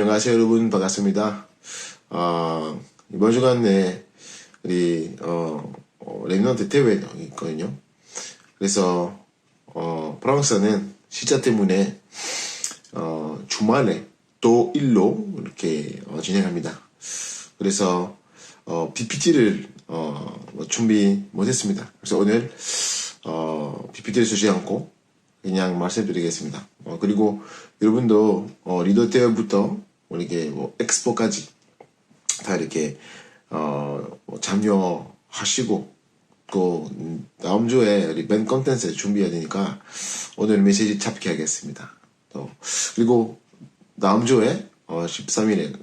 안녕하세요 여러분, 반갑습니다. 이번 주간 내 우리 랩넌트 대회가 있거든요. 그래서 프랑스는 시차 때문에 주말에 또 일로 이렇게 진행합니다. 그래서 PPT를 준비 못했습니다. 그래서 오늘 PPT를 쓰지 않고 그냥 말씀드리겠습니다. 그리고 여러분도 리더 대회부터 이렇게 엑스포까지 다 이렇게 참여하시고 또 다음 주에 우리 밴 컨텐츠 준비해야 되니까 오늘 메시지 잡게 하겠습니다. 그리고 다음 주에 13일에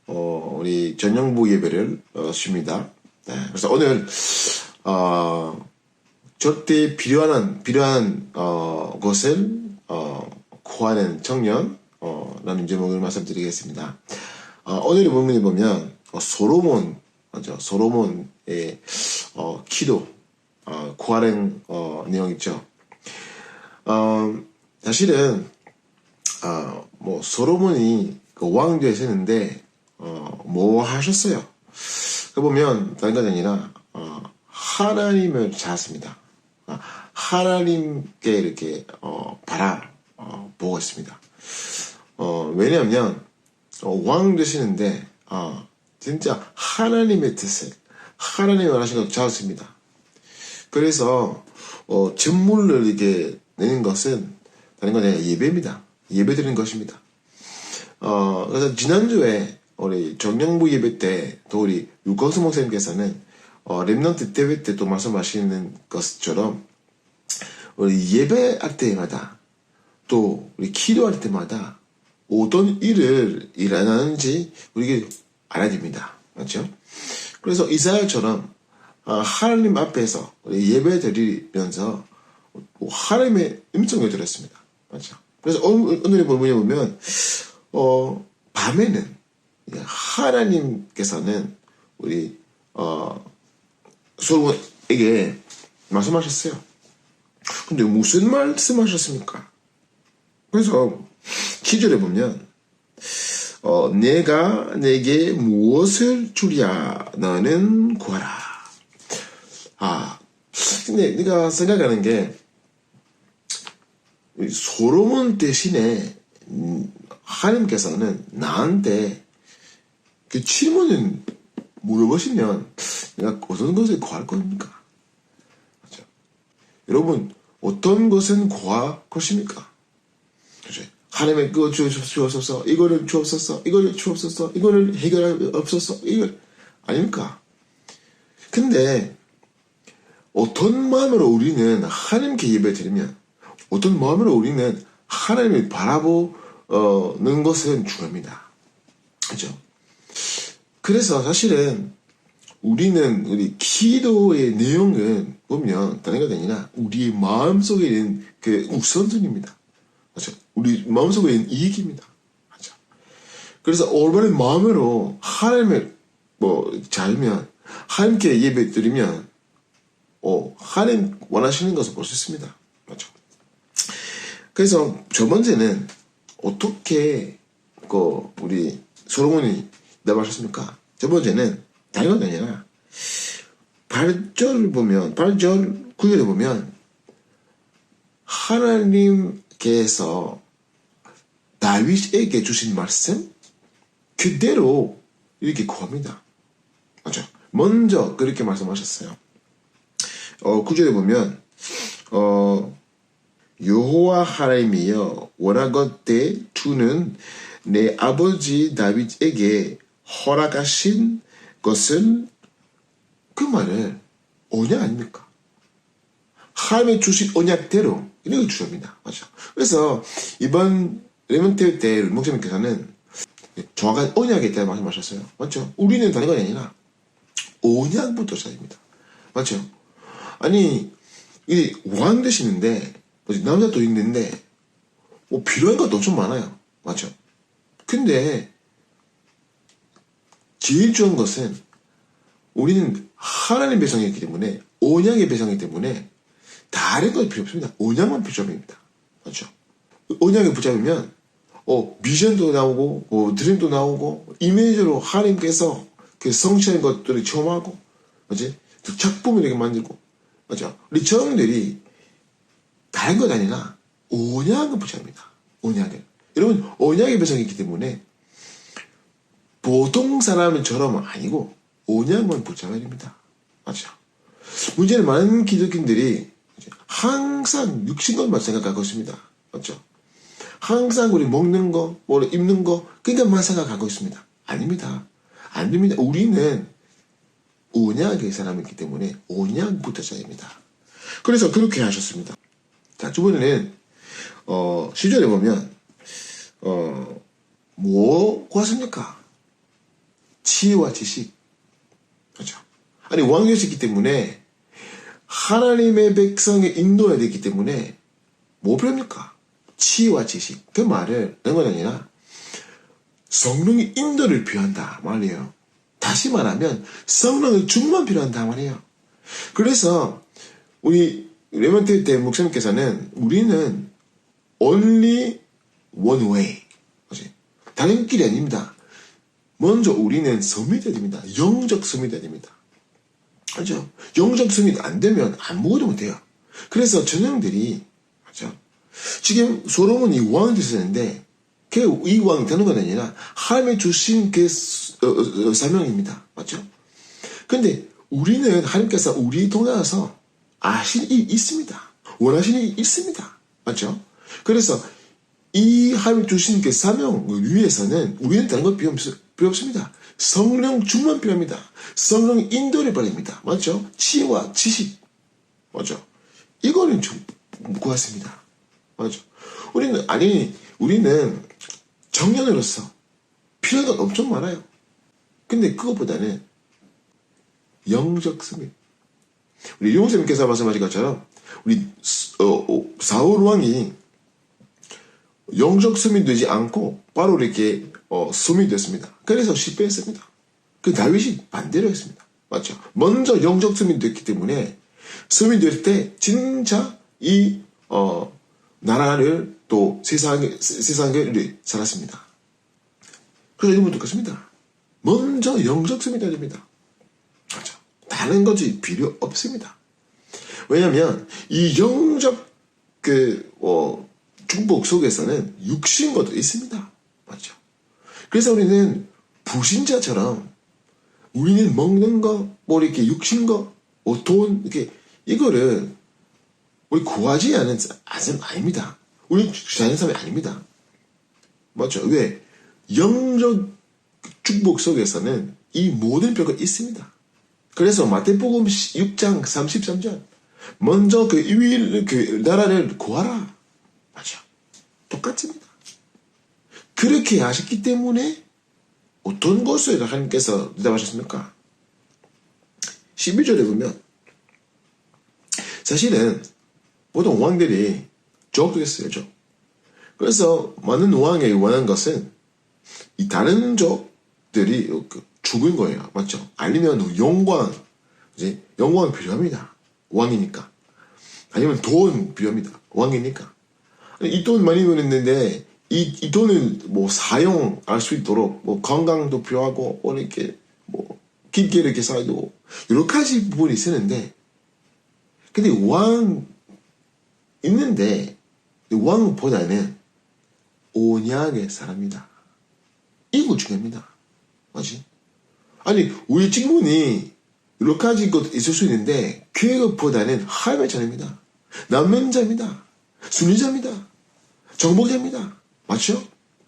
우리 전영부 예배를 쉽니다. 네, 그래서 오늘 절대 필요한 것을 구하는 청년 라는 제목을 말씀드리겠습니다. 오늘의 본문에 보면 솔로몬, 맞죠? 솔로몬의 기도 구하는 내용 있죠. 사실은 솔로몬이 그 왕 되셨는데 뭐 하셨어요? 그 보면 다른 건 아니라 하나님을 찾았습니다. 하나님께 이렇게 보고 있습니다. 왜냐하면 왕 되시는데 진짜 하나님의 뜻을 하나님이 원하시는 걸 찾았습니다. 그래서 전물을 이렇게 내는 것은 다른 건 아니라 예배입니다. 예배 드리는 것입니다. 그래서 지난주에 우리 정령부 예배 때 또 우리 유건수 목사님께서는 랩넌트 대회 때 또 말씀하시는 것처럼 우리 예배할 때마다 또 우리 기도할 때마다 어떤 일을 일어나는지 우리가 알아야 됩니다. 맞죠? 그래서 이사야처럼 하나님 앞에서 우리 예배 드리면서 하나님의 음성을 들었습니다. 맞죠? 그래서 오늘의 본문에 보면 밤에는 하나님께서는 우리 솔로몬에게 말씀하셨어요. 근데 무슨 말씀하셨습니까? 그래서 기절에 보면 내가 내게 무엇을 주랴 너는 구하라. 근데 내가 생각하는 게 솔로몬 대신에 하나님께서는 나한테 그 질문을 물어보시면 내가 어떤 것을 구할 겁니까? 그렇죠? 여러분 어떤 것은 구할 것입니까? 그렇죠? 하나님의 그거 주옵소서, 이거를 주옵소서, 이거를 주옵소서, 이거를 해결하옵소서, 이걸 아닙니까? 근데 어떤 마음으로 우리는 하나님께 예배드리면 어떤 마음으로 우리는 하나님을 바라보는 것은 중요합니다. 그렇죠? 그래서 사실은 우리는 우리 기도의 내용은 보면 다른 것 아니라 우리의 마음속에 있는 그 우선순위입니다. 그렇죠? 우리 마음속에 있는 이익입니다. 그렇죠? 그래서 올바른 마음으로 하나님을 잘면 하나님께 예배 드리면 하나님 원하시는 것을 볼 수 있습니다. 그렇죠? 그래서 첫 번째는 어떻게 우리 솔로몬이 대답하셨습니까? 첫 번째는 다른 건 아니라 8절 9절에 보면 하나님께서 다윗에게 주신 말씀 그대로 이렇게 구합니다. 맞죠? 먼저 그렇게 말씀하셨어요. 9절에 보면 여호와 하나님이여 원하건대 주는 내 아버지 다윗에게 허락하신 것은 그 말을 언약 아닙니까? 하나님이 주신 언약대로 이런 걸 주십니다. 맞죠? 그래서 이번 랩넌트 때 목사님께서는 정확한 언약에 대해 말씀하셨어요. 맞죠? 우리는 다른 건 아니라 언약부터 시작입니다. 맞죠? 아니 이 왕 되시는데 남자도 있는데 필요한 것도 엄청 많아요. 맞죠? 근데 제일 좋은 것은 우리는 하나님의 백성이기 때문에 언약의 백성이기 때문에 다른 건 필요 없습니다. 언약만 필요합니다. 맞죠? 언약을 붙잡으면 비전도 나오고, 드림도 나오고, 이미지로 하나님께서 그 성취한 것들을 체험하고, 그지? 또 작품을 이렇게 만들고, 맞죠? 우리 저형들이 다른 것 아니라 언약을 붙잡니다. 언약을. 여러분, 언약의 배성이 있기 때문에 보통 사람처럼 아니고 언약만 붙잡아야 됩니다. 맞죠? 문제는 많은 기독교인들이 항상 육신것만 생각하고 있습니다. 맞죠? 항상 우리 먹는 거, 뭐 입는 거, 그러니까만 생각하고 있습니다. 아닙니다. 안 됩니다. 우리는 언약의 사람이기 때문에 언약부터 써야 됩니다. 그래서 그렇게 하셨습니다. 자, 두 번째는, 10절에 보면, 뭐 구하십니까? 지혜와 지식. 그렇죠. 아니, 왕이었기 때문에, 하나님의 백성을 인도해야 되기 때문에, 뭐 필요합니까? 지혜와 지식. 그 말을, 그런 건 아니라, 성령의 인도를 필요한다 말이에요. 다시 말하면, 성령의 충만 필요한다 말이에요. 그래서, 우리, 레몬트 때 목사님께서는, 우리는, only one way. 다른 길이 아닙니다. 먼저 우리는 서밋해야 됩니다. 영적 서밋해야 됩니다. 그죠? 영적 서밋 안 되면 아무것도 못해요. 그래서 전형들이, 그죠? 지금 솔로몬이 왕이 됐었는데, 이 왕이 되는 건 아니라, 하나님이 주신 그 사명입니다. 맞죠? 근데 우리는 하나님께서 우리 통해서 아실 일이 있습니다. 원하시는 일이 있습니다. 맞죠? 그래서 이 하나님 주신 그 사명을 위해서는 우리는 다른 것 필요 없습니다. 성령 충만 필요합니다. 성령 인도를 바랍니다. 맞죠? 지혜와 지식. 맞죠? 이거는 좀 구했습니다. 맞죠? 우리는 청년으로서 필요한 건 엄청 많아요. 근데 그것보다는 영적 승리. 우리 용쌤께서 말씀하신 것처럼 우리 사울 왕이 영적 수민이 되지 않고 바로 이렇게 수민이 됐습니다. 그래서 실패했습니다. 그 다윗이 반대로 했습니다. 맞죠? 먼저 영적 수민이 됐기 때문에 수민이 될 때 진짜 이 나라를 또 세상을 살았습니다. 그래서 여러분 똑같습니다. 먼저 영적 수민이 돼야 됩니다. 맞죠? 다른 것이 필요 없습니다. 왜냐하면 이 영적 축복 속에서는 육신것도 있습니다. 맞죠? 그래서 우리는 불신자처럼 우리는 먹는 거, 뭐 이렇게 육신거, 뭐 돈, 이렇게 이거를 우리 구하지 않은 사람 아닙니다. 우리 자는 사람이 아닙니다. 맞죠? 왜? 영적 축복 속에서는 이 모든 별거 있습니다. 그래서 마태복음 6장 33절 먼저 그 나라를 구하라. 맞죠? 똑같습니다. 그렇게 하셨기 때문에 어떤 것을 하나님께서 대답하셨습니까? 12절에 보면 사실은 보통 왕들이 족이었어요. 족. 그래서 많은 왕이 원한 것은 이 다른 족들이 죽은 거예요. 맞죠? 아니면 영광, 이제 영광 필요합니다. 왕이니까. 아니면 돈 필요합니다. 왕이니까. 이 돈 많이 버렸는데 이 돈을 뭐 사용할 수 있도록 뭐 건강도 필요하고 뭐 이렇게 뭐 깊게 이렇게 살고 여러 가지 부분이 있었는데 근데 왕 있는데 왕보다는 언약의 사람이다. 이거 중요합니다. 맞지? 아니 우리 친구는 여러 가지 것 있을 수 있는데 그것보다는 하나님의 자녀입니다. 남면자입니다. 순리자입니다. 정복자입니다. 맞죠?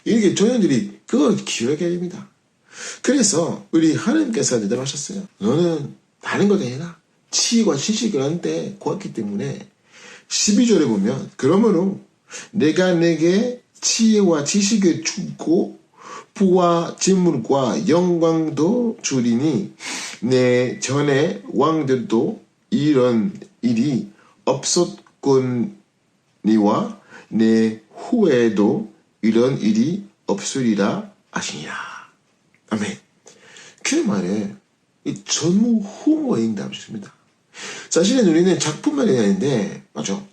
이렇게 조연들이 그걸 기억해야 됩니다. 그래서 우리 하나님께서 대답하셨어요. 너는 다른 것 아니라 지혜와 지식을 한때 구했기 때문에 12절에 보면 그러므로 내가 내게 지혜와 지식을 주고 부와 재물과 영광도 주리니 내 전에 왕들도 이런 일이 없었거니와 내 후에도 이런 일이 없으리라 하시니라. 아멘. 그 말에 이 전무후무의 응답이었습니다. 사실은 우리는 작품만 해야 하는데, 맞죠?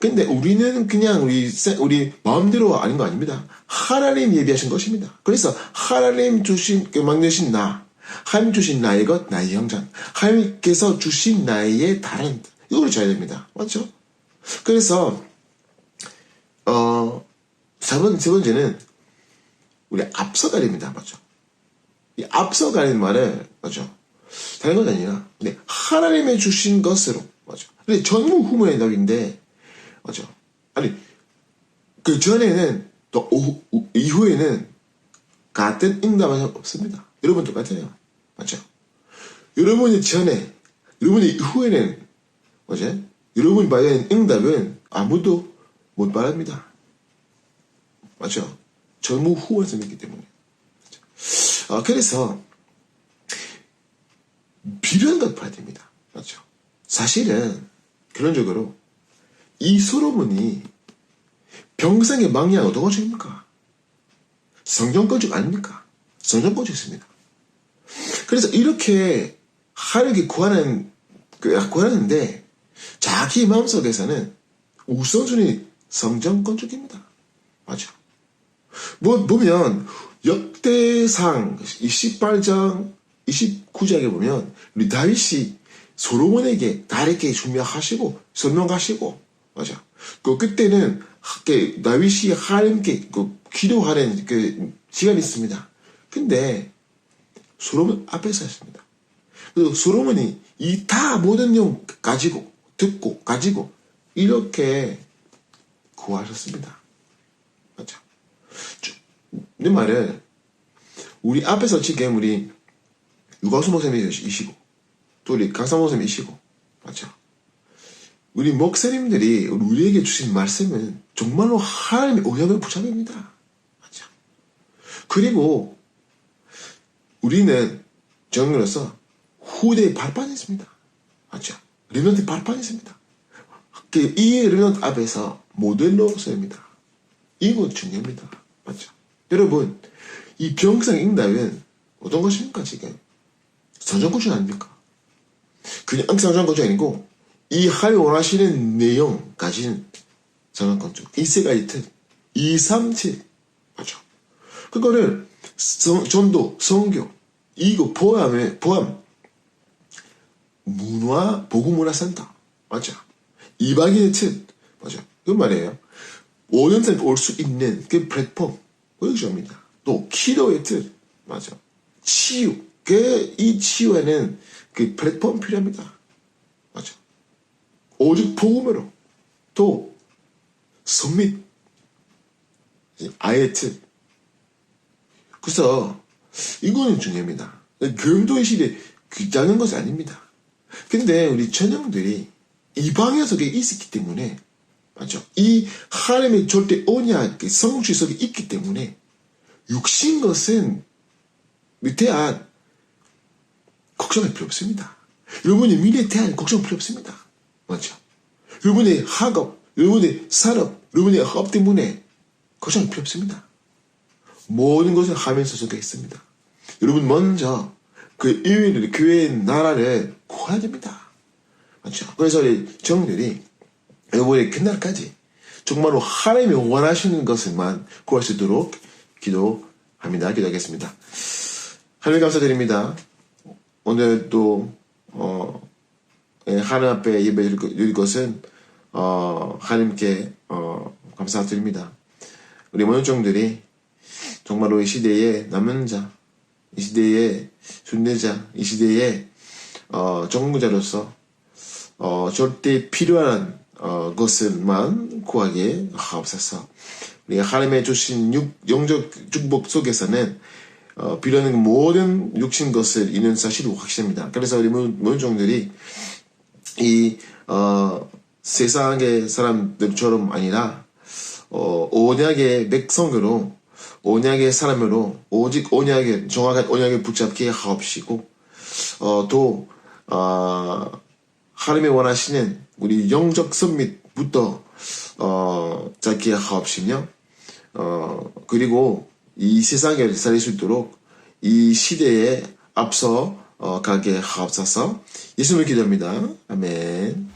근데 우리는 그냥 우리 마음대로 아닌 거 아닙니다. 하나님 예비하신 것입니다. 그래서 하나님 만드신 나, 하나님 주신 나의 것, 나의 형상, 하나님께서 주신 나의 다른, 이걸 줘야 됩니다. 맞죠? 그래서, 세 번째는, 우리 앞서가야 됩니다. 맞죠? 이 앞서가는 말은, 맞죠? 다른 건 아니라, 근데 하나님의 주신 것으로, 맞죠? 근데 전무후무의 답인데, 맞죠? 아니, 그 전에는, 또, 이후에는, 같은 응답은 없습니다. 여러분 똑같아요. 맞죠? 여러분이 전에, 여러분이 이후에는, 맞죠? 여러분이 받은 응답은 아무도 못 받습니다. 맞죠? 전무후무에서 있기 때문에. 그래서, 필요한 것 봐야 됩니다. 맞죠? 사실은, 결론적으로, 이 솔로몬이 평생의 망약 어떤 것입니까? 성전 건축 아닙니까? 성전 건축입니다. 그래서 이렇게 하나님께 구하는데 자기 마음속에서는 우선순위 성전 건축입니다. 맞죠? 보면 역대상 28장 29장에 보면 우리 다윗이 솔로몬에게 다르게 준비하시고 설명하시고 맞아. 그때는 다윗이 하나님께 기도하는 시간이 있습니다. 근데 솔로몬 앞에서 했습니다. 그래서 솔로몬이 이 다 모든 내용 듣고 가지고 이렇게 구하셨습니다. 맞죠? 내 말은 우리 앞에서 지금 우리 유가수 목사님이시고 또 우리 강상 목사님이시고 맞죠? 우리 목사님들이 우리에게 주신 말씀은 정말로 하나님의 언약을 붙잡습니다. 맞죠? 그리고 우리는 정으로서 후대의 발판이 있습니다. 맞죠? 르멘트 발판이 있습니다. 이 르멘트 앞에서 모델로 서입니다. 이거 중요합니다. 맞죠? 여러분, 이 병상 응답은 어떤 것입니까, 지금? 성전건축 아닙니까? 그냥 성전건축 아니고, 이 하나님 원하시는 내용 가진 성전건축. 이 세 가지 틀. 2, 3, 7. 맞죠? 그거를 전도, 성교, 이거 포함, 보구문화센터. 맞죠? 2박의 틀. 맞죠? 그 말이에요. 5년째 올 수 있는 그 플랫폼. 그거 중요합니다. 또, 기도의 틀. 맞죠? 치유. 이 치유에는 그 플랫폼 필요합니다. 맞죠? 오직 복음으로. 또, 선밋. 아예 틀. 그래서, 이거는 중요합니다. 교육도의 시대, 작은 것이 아닙니다. 근데 우리 전형들이 이 방에서 있었기 때문에, 맞죠? 이 하나님의 절대 언약, 성취 속에 있기 때문에, 육신 것은 대한 걱정할 필요 없습니다. 여러분의 미래에 대한 걱정 필요 없습니다. 맞죠? 여러분의 학업, 여러분의 산업, 여러분의 학업 때문에 걱정할 필요 없습니다. 모든 것은 하면서 속에 있습니다. 여러분 먼저 그 의회를, 교회의 나라를 구해야 됩니다. 맞죠? 그래서 우리 정들이 여러분의 그날까지 정말로 하나님이 원하시는 것을만 구할 수 있도록 기도합니다. 기도하겠습니다. 하나님 감사드립니다. 오늘도 하나님 앞에 예배 드릴 것은 하나님께 감사드립니다. 우리 모든 종들이 정말로 이 시대에 남은 자, 이 시대의 순례자, 이 시대의 정부자로서 절대 필요한 것을만 구하게 하옵소서. 우리 하나님의 주신 영적 축복 속에서는 필요한 모든 육신 것을 있는 사실을 확신합니다. 그래서 우리 모든 종들이 이 세상의 사람들처럼 아니라 언약의 백성으로 언약의 사람으로 오직 언약의 정확한 언약을 붙잡게 하옵시고 또 하나님이 원하시는 우리 영적 선밋부터 잡게 하옵시며 그리고 이 세상에 살릴 수 있도록 이 시대에 앞서 가게 하옵소서. 예수님을 기도합니다. 아멘.